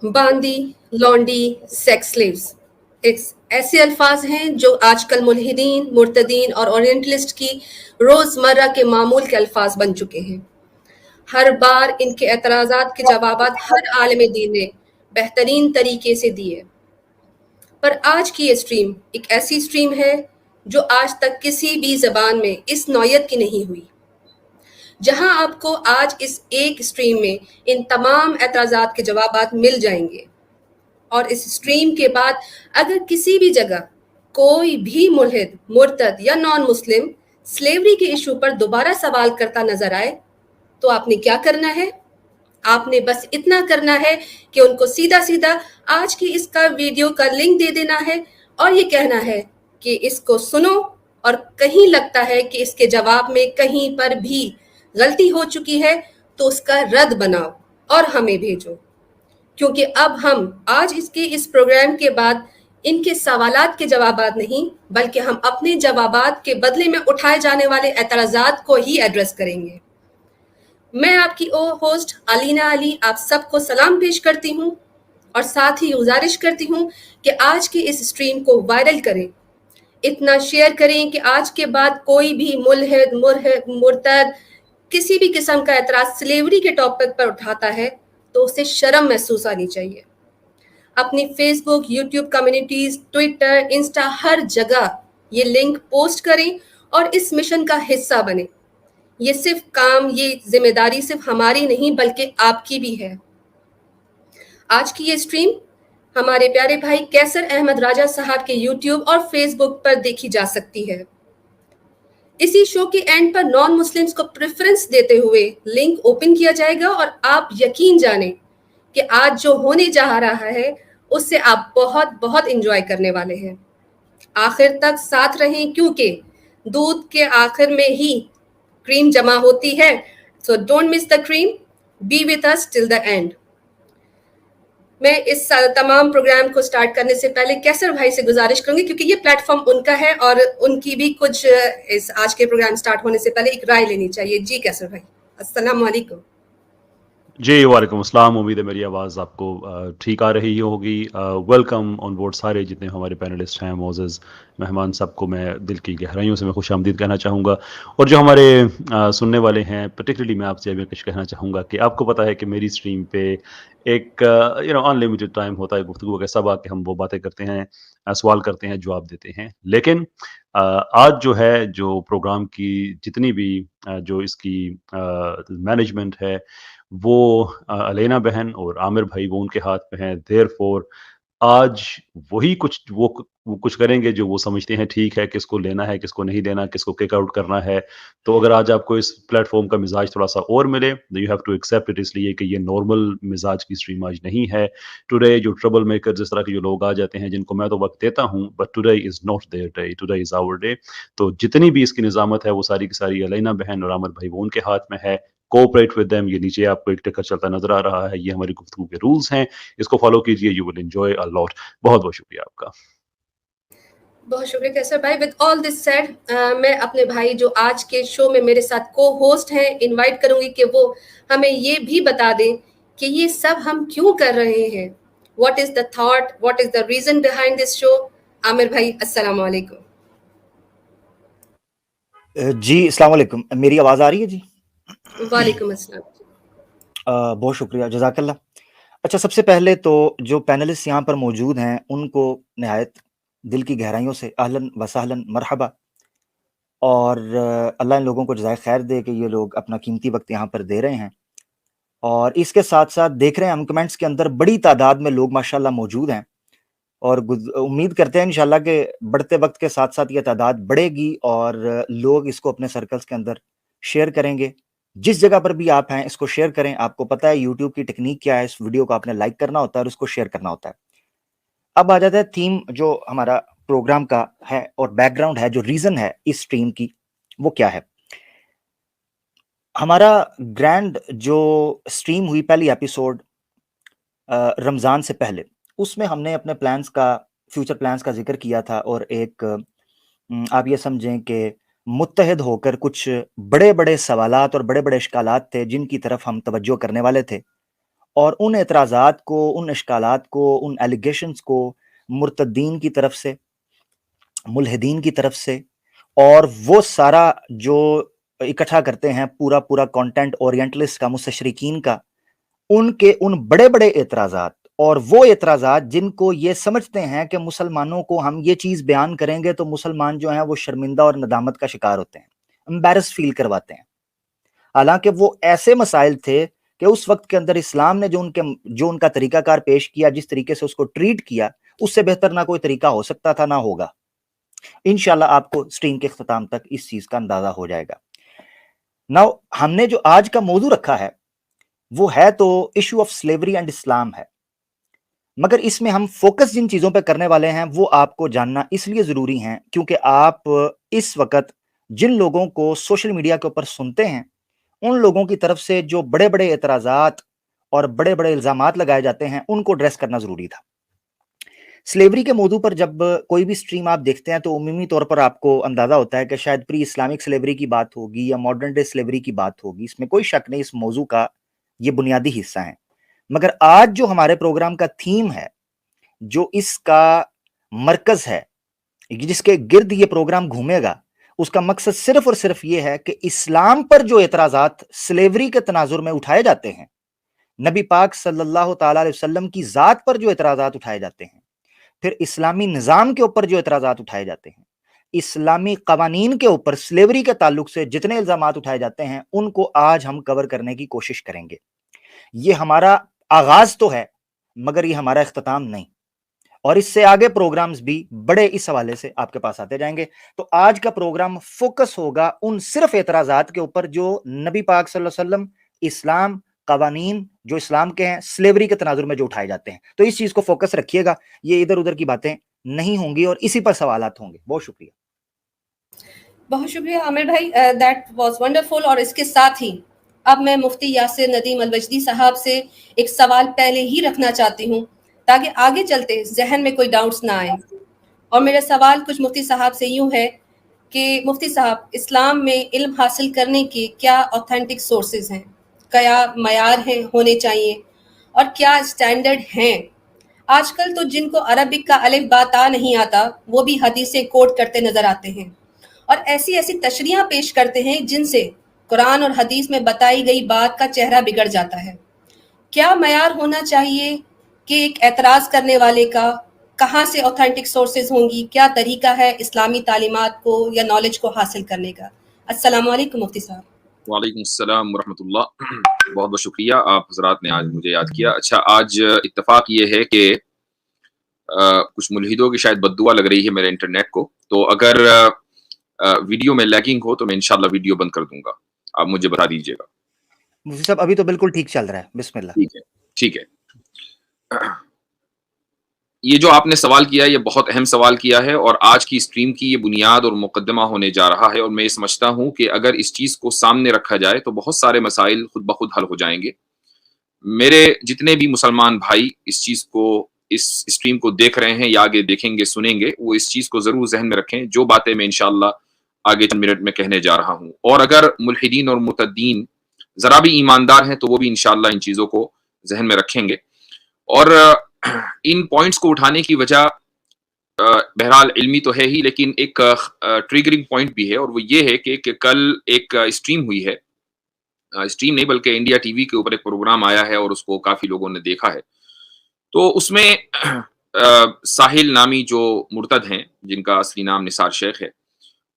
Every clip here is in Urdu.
باندی، لونڈی، سیکس سلیوز ایسے الفاظ ہیں جو آج کل ملحدین، مرتدین اور اورینٹلسٹ کی روزمرہ کے معمول کے الفاظ بن چکے ہیں۔ ہر بار ان کے اعتراضات کے جوابات ہر عالم دین نے بہترین طریقے سے دیے، پر آج کی یہ اسٹریم ایک ایسی اسٹریم ہے جو آج تک کسی بھی زبان میں اس نوعیت کی نہیں ہوئی، جہاں آپ کو آج اس ایک اسٹریم میں ان تمام اعتراضات کے جوابات مل جائیں گے۔ اور اس اسٹریم کے بعد اگر کسی بھی جگہ کوئی بھی ملحد، مرتد یا نان مسلم سلیوری کے ایشو پر دوبارہ سوال کرتا نظر آئے تو آپ نے کیا کرنا ہے؟ آپ نے بس اتنا کرنا ہے کہ ان کو سیدھا سیدھا آج کی اس کا ویڈیو کا لنک دے دینا ہے اور یہ کہنا ہے کہ اس کو سنو، اور کہیں لگتا ہے کہ اس کے جواب میں کہیں پر بھی غلطی ہو چکی ہے تو اس کا رد بناؤ اور ہمیں بھیجو، کیونکہ اب ہم آج اس پروگرام کے بعد ان کے سوالات کے جوابات نہیں بلکہ ہم اپنے جوابات کے بدلے میں اٹھائے جانے والے اعتراضات کو ہی ایڈریس کریں گے۔ میں آپ کی ہوسٹ علینا علی آپ سب کو سلام پیش کرتی ہوں اور ساتھ ہی گزارش کرتی ہوں کہ آج کی اس اسٹریم کو وائرل کریں، اتنا شیئر کریں کہ آج کے بعد کوئی بھی ملحد، مرتد کسی بھی قسم کا اعتراض سلیوری کے ٹاپک پر اٹھاتا ہے تو اسے شرم محسوس آنی چاہیے۔ اپنی فیس بک، یوٹیوب کمیونٹیز، ٹویٹر، انسٹا، ہر جگہ یہ لنک پوسٹ کریں اور اس مشن کا حصہ بنیں۔ یہ ذمہ داری صرف ہماری نہیں بلکہ آپ کی بھی ہے۔ آج کی یہ اسٹریم ہمارے پیارے بھائی کیسر احمد راجہ صاحب کے یوٹیوب اور فیس بک پر دیکھی جا سکتی ہے۔ اسی شو کے اینڈ پر نان مسلمز کو پریفرنس دیتے ہوئے لنک اوپن کیا جائے گا اور آپ یقین جانیں کہ آج جو ہونے جا رہا ہے اس سے آپ بہت بہت انجوائے کرنے والے ہیں۔ آخر تک ساتھ رہیں کیونکہ دودھ کے آخر میں ہی کریم جمع ہوتی ہے، so don't miss the cream, be with us till the end۔ میں اس تمام پروگرام کو سٹارٹ کرنے سے پہلے کیسر بھائی سے گزارش کروں گی، کیونکہ یہ پلیٹ فارم ان کا ہے اور ان کی بھی کچھ اس آج کے پروگرام سٹارٹ ہونے سے پہلے ایک رائے لینی چاہیے۔ جی کیسر بھائی، السلام علیکم۔ جی وعلیکم السلام، امید ہے میری آواز آپ کو ٹھیک آ رہی ہوگی۔ ویلکم آن بورڈ سارے جتنے ہمارے پینلسٹ ہیں، معزز مہمان، سب کو میں دل کی گہرائیوں سے میں خوش آمدید کہنا چاہوں گا، اور جو ہمارے سننے والے ہیں پرٹیکولرلی میں آپ سے ابھی کچھ کہنا چاہوں گا کہ آپ کو پتہ ہے کہ میری اسٹریم پہ ایک ان لمیٹڈ ٹائم ہوتا ہے گفتگو کا، سب آ کے ہم وہ باتیں کرتے ہیں، سوال کرتے ہیں، جواب دیتے ہیں، لیکن آج جو ہے جو پروگرام کی جتنی بھی جو اس کی مینجمنٹ ہے وہ علینا بہن اور عامر بھائی وہ ان کے ہاتھ میں ہیں۔ دیر فور آج وہی وہ کچھ کریں گے جو وہ سمجھتے ہیں ٹھیک ہے، کس کو لینا ہے، کس کو نہیں لینا، کس کو کک آؤٹ کرنا ہے۔ تو اگر آج آپ کو اس پلیٹ فارم کا مزاج تھوڑا سا اور ملے you have to accept it, اس لیے کہ یہ نارمل مزاج کی اسٹریم آج نہیں ہے۔ ٹوڈے جو ٹربل میکر جس طرح کے جو لوگ آ جاتے ہیں جن کو میں تو وقت دیتا ہوں، but today is not their day, today is our day. تو جتنی بھی اس کی نظامت ہے وہ ساری کی ساری علینا بہن اور عامر بھائی وہ ان کے ہاتھ میں ہے۔ کوآپریٹ ود دیم، یہ نیچے آپ کو ایک ٹکر چلتا نظر آ رہا ہے، یہ ہماری گفتگو کے رولز ہیں، اس کو فالو کیجئے، یو ول انجوائے اے لاٹ۔ بہت بہت شکریہ آپ کا۔ بہت شکریہ کیسر بھائی۔ وتھ آل دس سیڈ، میں اپنے بھائی جو آج کے شو میں میرے ساتھ کو ہوسٹ ہیں انوائٹ کروں گی کہ وہ ہمیں یہ بھی بتا دیں کہ یہ سب ہم کیوں کر رہے ہیں، what is the thought, what is the reason behind this show. Aamir بھائی السلام علیکم۔ جی السلام علیکم، میری آواز آ رہی ہے؟ جی وعلیکم السلام۔ بہت شکریہ، جزاک اللہ۔ اچھا، سب سے پہلے تو جو پینلسٹ یہاں پر موجود ہیں ان کو نہایت دل کی گہرائیوں سے اہلاً و سہلاً مرحبا، اور اللہ ان لوگوں کو جزائے خیر دے کہ یہ لوگ اپنا قیمتی وقت یہاں پر دے رہے ہیں، اور اس کے ساتھ ساتھ دیکھ رہے ہیں ہم کمنٹس کے اندر بڑی تعداد میں لوگ ماشاءاللہ موجود ہیں، اور امید کرتے ہیں انشاءاللہ کہ بڑھتے وقت کے ساتھ ساتھ یہ تعداد بڑھے گی اور لوگ اس کو اپنے سرکلز کے اندر شیئر کریں گے۔ جس جگہ پر بھی آپ ہیں اس کو شیئر کریں۔ آپ کو پتہ ہے یوٹیوب کی ٹیکنیک کیا ہے، اس ویڈیو کو آپ نے لائک کرنا ہوتا ہے اور اس کو شیئر کرنا ہوتا ہے۔ اب آ جاتا ہے تھیم جو ہمارا پروگرام کا ہے اور بیک گراؤنڈ ہے، جو ریزن ہے اس سٹریم کی، وہ کیا ہے۔ ہمارا گرینڈ جو سٹریم ہوئی پہلی ایپیسوڈ رمضان سے پہلے، اس میں ہم نے اپنے پلانز کا، فیوچر پلانز کا ذکر کیا تھا، اور ایک آپ یہ سمجھیں کہ متحد ہو کر کچھ بڑے بڑے سوالات اور بڑے بڑے اشکالات تھے جن کی طرف ہم توجہ کرنے والے تھے، اور ان اعتراضات کو، ان اشکالات کو، ان ایلیگیشنز کو مرتدین کی طرف سے، ملحدین کی طرف سے، اور وہ سارا جو اکٹھا کرتے ہیں پورا کانٹینٹ اورینٹلسٹ کا، مستشرقین کا، ان کے ان بڑے بڑے اعتراضات، اور وہ اعتراضات جن کو یہ سمجھتے ہیں کہ مسلمانوں کو ہم یہ چیز بیان کریں گے تو مسلمان جو ہیں وہ شرمندہ اور ندامت کا شکار ہوتے ہیں، امبیرس فیل کرواتے ہیں، حالانکہ وہ ایسے مسائل تھے کہ اس وقت کے اندر اسلام نے جو ان کا طریقہ کار پیش کیا، جس طریقے سے اس کو ٹریٹ کیا، اس سے بہتر نہ کوئی طریقہ ہو سکتا تھا، نہ ہوگا۔ انشاءاللہ آپ کو سٹریم کے اختتام تک اس چیز کا اندازہ ہو جائے گا۔ ناؤ ہم نے جو آج کا موضوع رکھا ہے وہ ہے تو ایشو آف سلیوری اینڈ اسلام ہے، مگر اس میں ہم فوکس جن چیزوں پہ کرنے والے ہیں وہ آپ کو جاننا اس لیے ضروری ہیں کیونکہ آپ اس وقت جن لوگوں کو سوشل میڈیا کے اوپر سنتے ہیں، ان لوگوں کی طرف سے جو بڑے بڑے اعتراضات اور بڑے بڑے الزامات لگائے جاتے ہیں ان کو ایڈریس کرنا ضروری تھا۔ سلیوری کے موضوع پر جب کوئی بھی سٹریم آپ دیکھتے ہیں تو عمومی طور پر آپ کو اندازہ ہوتا ہے کہ شاید پری اسلامک سلیوری کی بات ہوگی یا ماڈرن ڈے سلیوری کی بات ہوگی، اس میں کوئی شک نہیں، اس موضوع کا یہ بنیادی حصہ ہیں۔ مگر آج جو ہمارے پروگرام کا تھیم ہے، جو اس کا مرکز ہے، جس کے گرد یہ پروگرام گھومے گا، اس کا مقصد صرف اور صرف یہ ہے کہ اسلام پر جو اعتراضات سلیوری کے تناظر میں اٹھائے جاتے ہیں، نبی پاک صلی اللہ تعالی علیہ وسلم کی ذات پر جو اعتراضات اٹھائے جاتے ہیں، پھر اسلامی نظام کے اوپر جو اعتراضات اٹھائے جاتے ہیں، اسلامی قوانین کے اوپر سلیوری کے تعلق سے جتنے الزامات اٹھائے جاتے ہیں، ان کو آج ہم کور کرنے کی کوشش کریں گے۔ یہ ہمارا آغاز تو ہے مگر یہ ہمارا اختتام نہیں، اور اس سے آگے پروگرامز بھی بڑے اس حوالے سے آپ کے پاس آتے جائیں گے۔ تو آج کا پروگرام فوکس ہوگا ان صرف اعتراضات کے اوپر جو نبی پاک صلی اللہ علیہ وسلم، اسلام، قوانین جو اسلام کے ہیں، سلیوری کے تناظر میں جو اٹھائے جاتے ہیں۔ تو اس چیز کو فوکس رکھیے گا، یہ ادھر ادھر کی باتیں نہیں ہوں گی اور اسی پر سوالات ہوں گے۔ بہت شکریہ۔ بہت شکریہ عامر بھائی، دیٹ واز ونڈرفل۔ اور اس کے ساتھ ہی اب میں مفتی یاسر ندیم الوجدی صاحب سے ایک سوال پہلے ہی رکھنا چاہتی ہوں تاکہ آگے چلتے ذہن میں کوئی ڈاؤٹس نہ آئے، اور میرا سوال کچھ مفتی صاحب سے یوں ہے کہ مفتی صاحب، اسلام میں علم حاصل کرنے کے کیا اوتھینٹک سورسز ہیں، کیا معیار ہیں ہونے چاہیے، اور کیا اسٹینڈرڈ ہیں؟ آج کل تو جن کو عربک کا الف با تا نہیں آتا وہ بھی حدیثیں کوٹ کرتے نظر آتے ہیں اور ایسی تشریحاں پیش کرتے ہیں جن سے قرآن اور حدیث میں بتائی گئی بات کا چہرہ بگڑ جاتا ہے۔ کیا معیار ہونا چاہیے کہ ایک اعتراض کرنے والے کا کہاں سے اوتھینٹک سورسز ہوں گی، کیا طریقہ ہے اسلامی تعلیمات کو یا نالج کو حاصل کرنے کا؟ السلام علیکم مفتی صاحب۔ وعلیکم السلام ورحمۃ اللہ، بہت بہت شکریہ آپ حضرات نے آج مجھے یاد کیا۔ اچھا، آج اتفاق یہ ہے کہ کچھ ملحدوں کی شاید بد دعا لگ رہی ہے میرے انٹرنیٹ کو، تو اگر ویڈیو میں لیگنگ ہو تو میں انشاءاللہ ویڈیو بند کر دوں گا، آپ مجھے بتا دیجیے گا۔ مفتی صاحب ابھی تو بالکل ٹھیک چل رہا ہے، بسم اللہ۔ ٹھیک ہے۔ یہ جو آپ نے سوال کیا، یہ بہت اہم سوال کیا ہے، اور آج کی اسٹریم کی یہ بنیاد اور مقدمہ ہونے جا رہا ہے، اور میں یہ سمجھتا ہوں کہ اگر اس چیز کو سامنے رکھا جائے تو بہت سارے مسائل خود بخود حل ہو جائیں گے۔ میرے جتنے بھی مسلمان بھائی اس چیز کو، اس اسٹریم کو دیکھ رہے ہیں یا آگے دیکھیں گے، سنیں گے، وہ اس چیز کو ضرور ذہن میں رکھیں جو باتیں میں انشاءاللہ آگے چند منٹ میں کہنے جا رہا ہوں۔ اور اگر ملحدین اور مرتدین ذرا بھی ایماندار ہیں تو وہ بھی انشاءاللہ ان چیزوں کو ذہن میں رکھیں گے۔ اور ان پوائنٹس کو اٹھانے کی وجہ بہرحال علمی تو ہے ہی، لیکن ایک ٹریگرنگ پوائنٹ بھی ہے، اور وہ یہ ہے کہ کل ایک اسٹریم ہوئی ہے، اسٹریم نہیں بلکہ انڈیا ٹی وی کے اوپر ایک پروگرام آیا ہے اور اس کو کافی لوگوں نے دیکھا ہے۔ تو اس میں ساحل نامی جو مرتد ہیں، جن کا اصلی نام نثار شیخ ہے،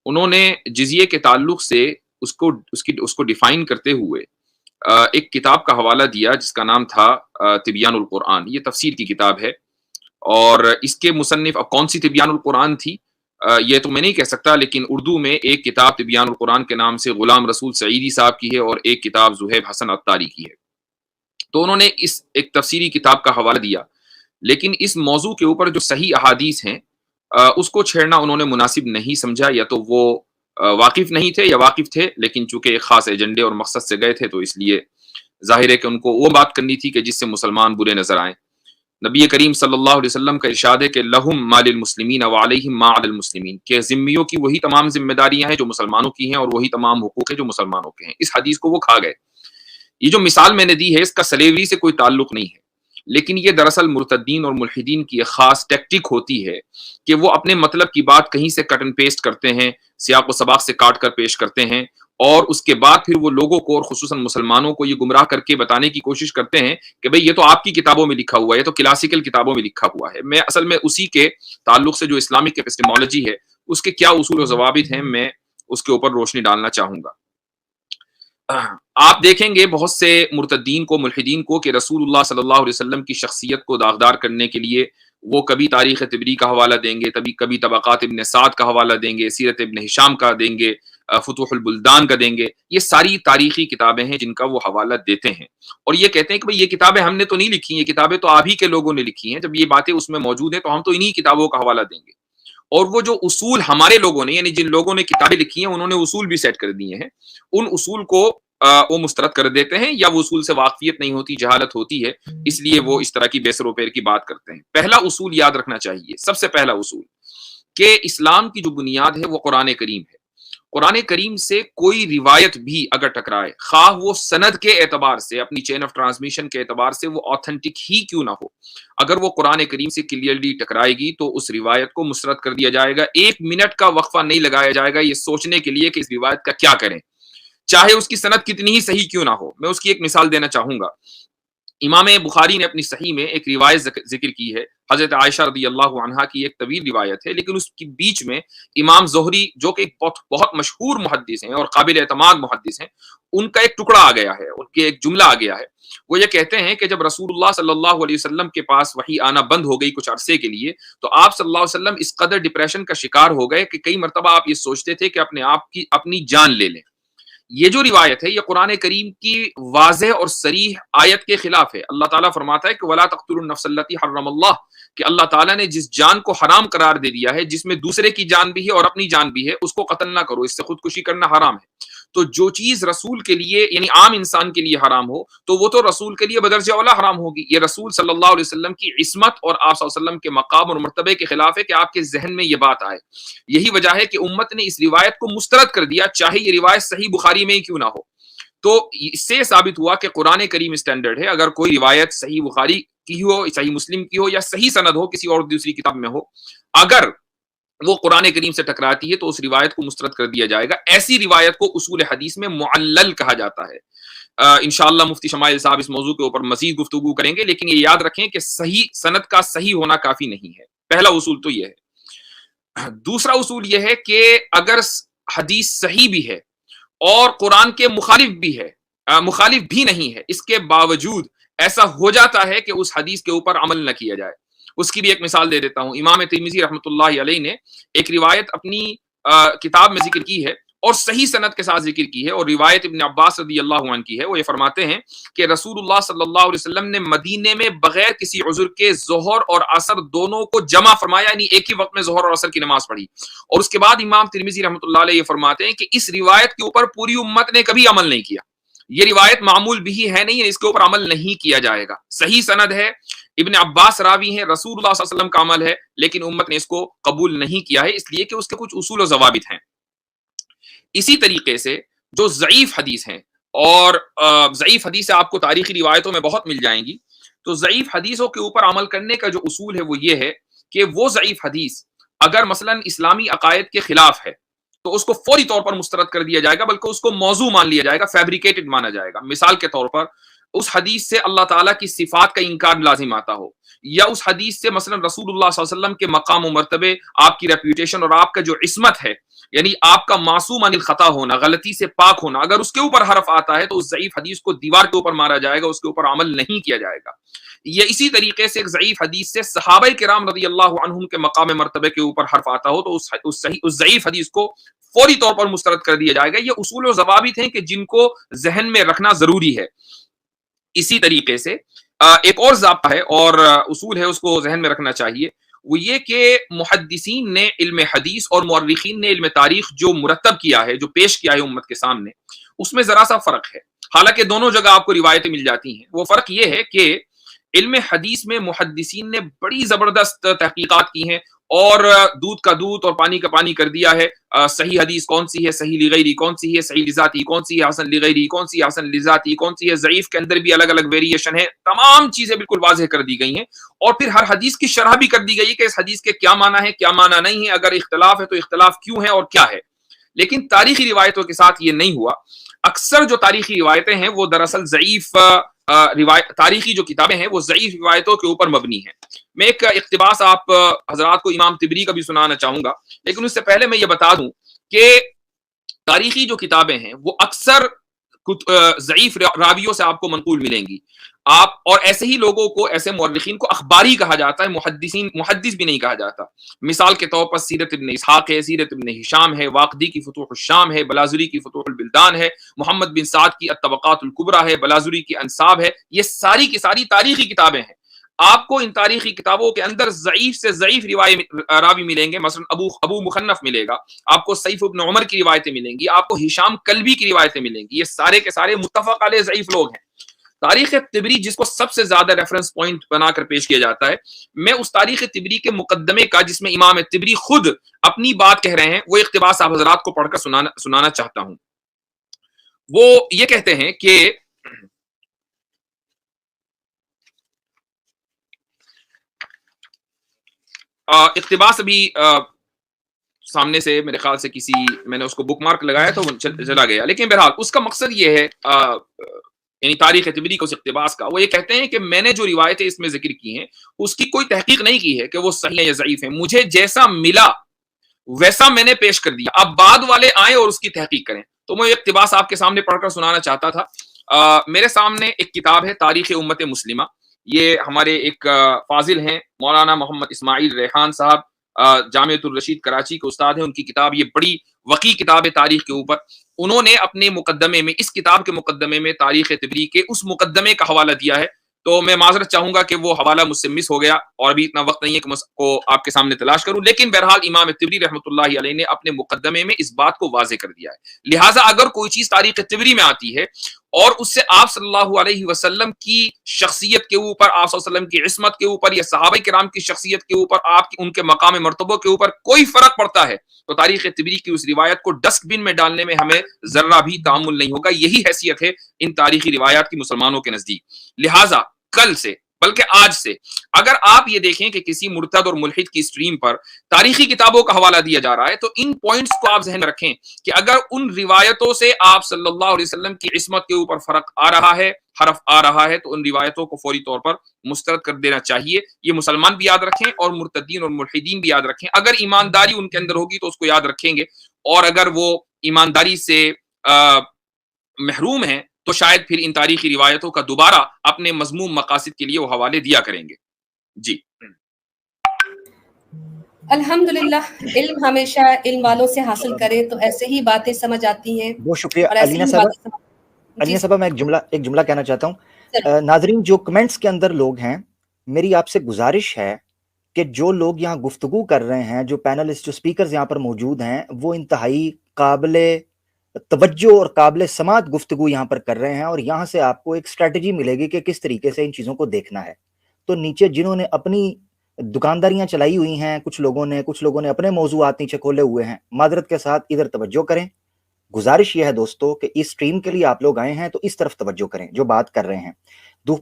انہوں نے جزیے کے تعلق سے اس کو ڈیفائن کرتے ہوئے ایک کتاب کا حوالہ دیا جس کا نام تھا تبیان القرآن۔ یہ تفسیر کی کتاب ہے، اور اس کے مصنف، اب کون سی تبیان القرآن تھی یہ تو میں نہیں کہہ سکتا، لیکن اردو میں ایک کتاب تبیان القرآن کے نام سے غلام رسول سعیدی صاحب کی ہے، اور ایک کتاب زہیب حسن عطاری کی ہے۔ تو انہوں نے اس ایک تفسیری کتاب کا حوالہ دیا، لیکن اس موضوع کے اوپر جو صحیح احادیث ہیں اس کو چھیڑنا انہوں نے مناسب نہیں سمجھا، یا تو وہ واقف نہیں تھے یا واقف تھے، لیکن چونکہ ایک خاص ایجنڈے اور مقصد سے گئے تھے تو اس لیے ظاہر ہے کہ ان کو وہ بات کرنی تھی کہ جس سے مسلمان برے نظر آئیں۔ نبی کریم صلی اللہ علیہ وسلم کا ارشاد ہے کہ لہم ما للمسلمین وعلیہم ما علی المسلمین، کہ ذمیوں کی وہی تمام ذمہ داریاں ہیں جو مسلمانوں کی ہیں، اور وہی تمام حقوق ہیں جو مسلمانوں کے ہیں۔ اس حدیث کو وہ کھا گئے۔ یہ جو مثال میں نے دی ہے اس کا سلیوری سے کوئی تعلق نہیں ہے، لیکن یہ دراصل مرتدین اور ملحدین کی ایک خاص ٹیکٹک ہوتی ہے کہ وہ اپنے مطلب کی بات کہیں سے کٹ اینڈ پیسٹ کرتے ہیں، سیاق و سباق سے کاٹ کر پیش کرتے ہیں، اور اس کے بعد پھر وہ لوگوں کو اور خصوصاً مسلمانوں کو یہ گمراہ کر کے بتانے کی کوشش کرتے ہیں کہ بھئی یہ تو آپ کی کتابوں میں لکھا ہوا ہے، یہ تو کلاسیکل کتابوں میں لکھا ہوا ہے۔ میں اصل میں اسی کے تعلق سے جو اسلامک ایپسٹیمولوجی ہے اس کے کیا اصول و ضوابط ہیں، میں اس کے اوپر روشنی ڈالنا چاہوں گا۔ آپ دیکھیں گے بہت سے مرتدین کو، ملحدین کو، کہ رسول اللہ صلی اللہ علیہ وسلم کی شخصیت کو داغدار کرنے کے لیے وہ کبھی تاریخ طبری کا حوالہ دیں گے، کبھی طبقات ابن سعد کا حوالہ دیں گے، سیرت ابن ہشام کا دیں گے، فتوح البلدان کا دیں گے۔ یہ ساری تاریخی کتابیں ہیں جن کا وہ حوالہ دیتے ہیں، اور یہ کہتے ہیں کہ بھئی یہ کتابیں ہم نے تو نہیں لکھی، یہ کتابیں تو آپ ہی کے لوگوں نے لکھی ہیں۔ جب یہ باتیں اس میں موجود ہیں تو ہم تو انہی کتابوں کا حوالہ دیں گے، اور وہ جو اصول ہمارے لوگوں نے، یعنی جن لوگوں نے کتابیں لکھی ہیں انہوں نے اصول بھی سیٹ کر دیے ہیں، ان اصول کو وہ مسترد کر دیتے ہیں، یا وہ اصول سے واقفیت نہیں ہوتی، جہالت ہوتی ہے، اس لیے وہ اس طرح کی بے سر و پیر کی بات کرتے ہیں۔ پہلا اصول یاد رکھنا چاہیے، سب سے پہلا اصول، کہ اسلام کی جو بنیاد ہے وہ قرآن کریم ہے۔ قرآن کریم سے کوئی روایت بھی اگر ٹکرائے، خواہ وہ سند کے اعتبار سے، اپنی چین آف ٹرانسمیشن کے اعتبار سے وہ آتھنٹک ہی کیوں نہ ہو، اگر وہ قرآن کریم سے کلیئرلی ٹکرائے گی تو اس روایت کو مسترد کر دیا جائے گا۔ 1 منٹ کا وقفہ نہیں لگایا جائے گا یہ سوچنے کے لیے کہ اس روایت کا کیا کریں، چاہے اس کی سند کتنی ہی صحیح کیوں نہ ہو۔ میں اس کی ایک مثال دینا چاہوں گا۔ امام بخاری نے اپنی صحیح میں ایک روایت ذکر کی ہے، حضرت عائشہ رضی اللہ عنہا کی ایک طویل روایت ہے، لیکن اس کے بیچ میں امام زہری جو کہ ایک بہت مشہور محدث ہیں اور قابل اعتماد محدث ہیں، ان کا ایک ٹکڑا آ گیا ہے، ان کے ایک جملہ آ گیا ہے۔ وہ یہ کہتے ہیں کہ جب رسول اللہ صلی اللہ علیہ وسلم کے پاس وحی آنا بند ہو گئی کچھ عرصے کے لیے، تو آپ صلی اللہ علیہ وسلم اس قدر ڈپریشن کا شکار ہو گئے کہ کئی مرتبہ آپ یہ سوچتے تھے کہ اپنی جان لے لیں۔ یہ جو روایت ہے یہ قرآن کریم کی واضح اور صریح آیت کے خلاف ہے۔ اللہ تعالیٰ فرماتا ہے کہ وَلَا تَقْتُلُوا النَّفْسَ الَّتِي حَرَّمَ اللَّهُ، کہ اللہ تعالیٰ نے جس جان کو حرام قرار دے دیا ہے، جس میں دوسرے کی جان بھی ہے اور اپنی جان بھی ہے، اس کو قتل نہ کرو، اس سے خودکشی کرنا حرام ہے۔ تو جو چیز رسول کے لیے یعنی عام انسان کے لیے حرام ہو تو وہ تو رسول کے لیے بدرجہ اولا حرام ہوگی۔ یہ رسول صلی اللہ علیہ وسلم کی عصمت اور آپ صلی اللہ علیہ وسلم کے مقام اور مرتبے کے خلاف ہے کہ آپ کے ذہن میں یہ بات آئے۔ یہی وجہ ہے کہ امت نے اس روایت کو مسترد کر دیا، چاہے یہ روایت صحیح بخاری میں ہی کیوں نہ ہو۔ تو اس سے ثابت ہوا کہ قرآن کریم اسٹینڈرڈ ہے۔ اگر کوئی روایت صحیح بخاری کی ہو، صحیح مسلم کی ہو، یا صحیح سند ہو کسی اور دوسری کتاب میں ہو، اگر وہ قرآن کریم سے ٹکراتی ہے تو اس روایت کو مسترد کر دیا جائے گا۔ ایسی روایت کو اصول حدیث میں معلل کہا جاتا ہے۔ انشاءاللہ مفتی شمائل صاحب اس موضوع کے اوپر مزید گفتگو کریں گے، لیکن یہ یاد رکھیں کہ صحیح سند کا صحیح ہونا کافی نہیں ہے۔ پہلا اصول تو یہ ہے۔ دوسرا اصول یہ ہے کہ اگر حدیث صحیح بھی ہے اور قرآن کے مخالف بھی نہیں ہے، اس کے باوجود ایسا ہو جاتا ہے کہ اس حدیث کے اوپر عمل نہ کیا جائے، اس کی بھی ایک مثال دے دیتا ہوں۔ امام ترمذی رحمۃ اللہ علیہ نے ایک روایت اپنی کتاب میں ذکر کی ہے اور صحیح سند کے ساتھ ذکر کی ہے، اور روایت ابن عباس رضی اللہ عنہ کی ہے۔ وہ یہ فرماتے ہیں کہ رسول اللہ صلی اللہ علیہ وسلم نے مدینے میں بغیر کسی عذر کے ظہر اور عصر دونوں کو جمع فرمایا، یعنی ایک ہی وقت میں ظہر اور عصر کی نماز پڑھی۔ اور اس کے بعد امام ترمذی رحمۃ اللہ علیہ یہ فرماتے ہیں کہ اس روایت کے اوپر پوری امت نے کبھی عمل نہیں کیا۔ یہ روایت معمول بھی ہے نہیں، اس کے اوپر عمل نہیں کیا جائے گا۔ صحیح سند ہے، ابن عباس راوی ہیں، رسول اللہ صلی اللہ علیہ وسلم کا عمل ہے، لیکن امت نے اس کو قبول نہیں کیا ہے، اس لیے کہ اس کے کچھ اصول و ضوابط ہیں۔ اسی طریقے سے جو ضعیف حدیث ہیں، اور ضعیف حدیث آپ کو تاریخی روایتوں میں بہت مل جائیں گی، تو ضعیف حدیثوں کے اوپر عمل کرنے کا جو اصول ہے وہ یہ ہے کہ وہ ضعیف حدیث اگر مثلا اسلامی عقائد کے خلاف ہے تو اس کو فوری طور پر مسترد کر دیا جائے گا، بلکہ اس کو موضوع مان لیا جائے گا، فیبریکیٹڈ مانا جائے گا۔ مثال کے طور پر اس حدیث سے اللہ تعالیٰ کی صفات کا انکار لازم آتا ہو، یا اس حدیث سے مثلا رسول اللہ صلی اللہ علیہ وسلم کے مقام و مرتبے، آپ کی ریپیوٹیشن اور آپ کا جو عصمت ہے، یعنی آپ کا معصوم عن الخطا ہونا، غلطی سے پاک ہونا، اگر اس کے اوپر حرف آتا ہے تو اس ضعیف حدیث کو دیوار کے اوپر مارا جائے گا، اس کے اوپر عمل نہیں کیا جائے گا۔ یہ اسی طریقے سے ایک ضعیف حدیث سے صحابہ کرام رضی اللہ عنہم کے مقام مرتبے کے اوپر حرف آتا ہو تو اس ضعیف حدیث کو فوری طور پر مسترد کر دیا جائے گا۔ یہ اصول و ضوابط ہیں کہ جن کو ذہن میں رکھنا ضروری ہے۔ اسی طریقے سے ایک اور ضابطہ ہے اور اصول ہے، اس کو ذہن میں رکھنا چاہیے، وہ یہ کہ محدثین نے علم حدیث اور مورخین نے علم تاریخ جو مرتب کیا ہے، جو پیش کیا ہے امت کے سامنے، اس میں ذرا سا فرق ہے، حالانکہ دونوں جگہ آپ کو روایتیں مل جاتی ہیں۔ وہ فرق یہ ہے کہ علم حدیث میں محدثین نے بڑی زبردست تحقیقات کی ہیں اور دودھ کا دودھ اور پانی کا پانی کر دیا ہے. صحیح حدیث کون سی ہے, صحیح لغیری کون سی ہے, صحیح لذاتی کون سی ہے, حسن لغیری کون سی ہے, حسن لذاتی کون سی ہے, ضعیف کے اندر بھی الگ الگ ویریشن ہے. تمام چیزیں بالکل واضح کر دی گئی ہیں, اور پھر ہر حدیث کی شرح بھی کر دی گئی ہے کہ اس حدیث کے کیا معنی ہے, کیا معنی نہیں ہے, اگر اختلاف ہے تو اختلاف کیوں ہے اور کیا ہے. لیکن تاریخی روایتوں کے ساتھ یہ نہیں ہوا. اکثر جو تاریخی روایتیں ہیں وہ دراصل ضعیف تاریخی جو کتابیں ہیں وہ ضعیف روایتوں کے اوپر مبنی ہیں. میں ایک اقتباس آپ حضرات کو امام طبری کا بھی سنانا چاہوں گا, لیکن اس سے پہلے میں یہ بتا دوں کہ تاریخی جو کتابیں ہیں وہ اکثر ضعیف راویوں سے آپ کو منقول ملیں گی. آپ اور ایسے ہی لوگوں کو, ایسے مورخین کو اخباری کہا جاتا ہے, محدث بھی نہیں کہا جاتا. مثال کے طور پر سیرت ابن اسحاق ہے, سیرت ابن ہشام ہے, واقدی کی فتوح الشام ہے, بلازری کی فتوح البلدان ہے, محمد بن سعد کی الطبقات الکبریٰ ہے, بلازری کی انصاب ہے. یہ ساری کی ساری تاریخی کتابیں ہیں. آپ کو ان تاریخی کتابوں کے اندر ضعیف سے ضعیف راوی ملیں گے. مثلا ابو مخنف ملے گا آپ کو, سیف ابن عمر کی روایتیں ملیں گی آپ کو, ہشام کلبی کی روایتیں ملیں گی. یہ سارے کے سارے متفق علیہ ضعیف لوگ ہیں. تاریخ طبری جس کو سب سے زیادہ ریفرنس پوائنٹ بنا کر پیش کیا جاتا ہے, میں اس تاریخ طبری کے مقدمے کا, جس میں امام طبری خود اپنی بات کہہ رہے ہیں, وہ اقتباس آپ حضرات کو پڑھ کر سنانا چاہتا ہوں. وہ یہ کہتے ہیں کہ اقتباس ابھی سامنے سے میرے خیال سے میں نے اس کو بک مارک لگایا تو وہ چلا گیا, لیکن بہرحال اس کا مقصد یہ ہے, یعنی تاریخ طبری کو, اس اقتباس کا. وہ یہ کہتے ہیں کہ میں نے جو روایتیں اس میں ذکر کی ہیں اس کی کوئی تحقیق نہیں کی ہے کہ وہ صحیح ہیں یا ضعیف ہیں. مجھے جیسا ملا ویسا میں نے پیش کر دیا. اب بعد والے آئیں اور اس کی تحقیق کریں. تو میں اقتباس آپ کے سامنے پڑھ کر سنانا چاہتا تھا. میرے سامنے ایک کتاب ہے تاریخ امت مسلمہ. یہ ہمارے ایک فاضل ہیں مولانا محمد اسماعیل ریحان صاحب, جامعۃ الرشید کراچی کے استاد ہیں. ان کی کتاب, یہ بڑی وقی کتاب ہے تاریخ کے اوپر. انہوں نے اپنے مقدمے میں, اس کتاب کے مقدمے میں, تاریخ طبری کے اس مقدمے کا حوالہ دیا ہے. تو میں معذرت چاہوں گا کہ وہ حوالہ مجھ سے مس ہو گیا, اور ابھی اتنا وقت نہیں ہے کہ کو آپ کے سامنے تلاش کروں. لیکن بہرحال امام طبری رحمۃ اللہ علیہ نے اپنے مقدمے میں اس بات کو واضح کر دیا ہے. لہٰذا اگر کوئی چیز تاریخ طبری میں آتی ہے اور اس سے آپ صلی اللہ علیہ وسلم کی شخصیت کے اوپر, آپ صلی اللہ علیہ وسلم کی عصمت کے اوپر, یا صحابہ کرام کی شخصیت کے اوپر, آپ کی ان کے مقام مرتبہ کے اوپر کوئی فرق پڑتا ہے, تو تاریخ طبری کی اس روایت کو ڈسٹ بن میں ڈالنے میں ہمیں ذرہ بھی تعامل نہیں ہوگا. یہی حیثیت ہے ان تاریخی روایات کی مسلمانوں کے نزدیک. لہٰذا کل سے, بلکہ آج سے, اگر آپ یہ دیکھیں کہ کسی مرتد اور ملحد کی سٹریم پر تاریخی کتابوں کا حوالہ دیا جا رہا ہے, تو ان پوائنٹس کو آپ ذہن میں رکھیں کہ اگر ان روایتوں سے آپ صلی اللہ علیہ وسلم کی عصمت کے اوپر فرق آ رہا ہے, حرف آ رہا ہے, تو ان روایتوں کو فوری طور پر مسترد کر دینا چاہیے. یہ مسلمان بھی یاد رکھیں اور مرتدین اور ملحدین بھی یاد رکھیں. اگر ایمانداری ان کے اندر ہوگی تو اس کو یاد رکھیں گے, اور اگر وہ ایمانداری سے محروم ہیں تو شاید پھر ان تاریخی روایتوں کا دوبارہ اپنے مذموم مقاصد کے لیے وہ حوالے دیا کریں گے. جی الحمدللہ, علم ہمیشہ علم والوں سے حاصل کرے تو ایسے ہی باتیں سمجھ آتی ہیں. بہت شکریہ اور ایسے علینا ہی صاحبہ. باتیں علینا صاحبہ, میں ایک جملہ کہنا چاہتا ہوں. ضرور. ناظرین, جو کمنٹس کے اندر لوگ ہیں, میری آپ سے گزارش ہے کہ جو لوگ یہاں گفتگو کر رہے ہیں, جو پینلسٹ, جو سپیکرز یہاں پر موجود ہیں, وہ انتہائی قابل توجہ اور قابل سماعت گفتگو یہاں پر کر رہے ہیں, اور یہاں سے آپ کو ایک اسٹریٹجی ملے گی کہ کس طریقے سے ان چیزوں کو دیکھنا ہے. تو نیچے جنہوں نے اپنی دکانداریاں چلائی ہوئی ہیں, کچھ لوگوں نے اپنے موضوعات نیچے کھولے ہوئے ہیں, معذرت کے ساتھ ادھر توجہ کریں. گزارش یہ ہے دوستو کہ اس سٹریم کے لیے آپ لوگ آئے ہیں تو اس طرف توجہ کریں, جو بات کر رہے ہیں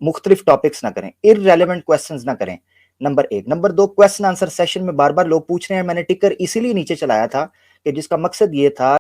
مختلف ٹاپکس نہ کریں, irrelevant questions نہ کریں. Number 1. Number 2, question answer session میں بار بار لوگ پوچھ رہے ہیں. میں نے ٹکر اسی لیے نیچے چلایا تھا کہ جس کا مقصد یہ تھا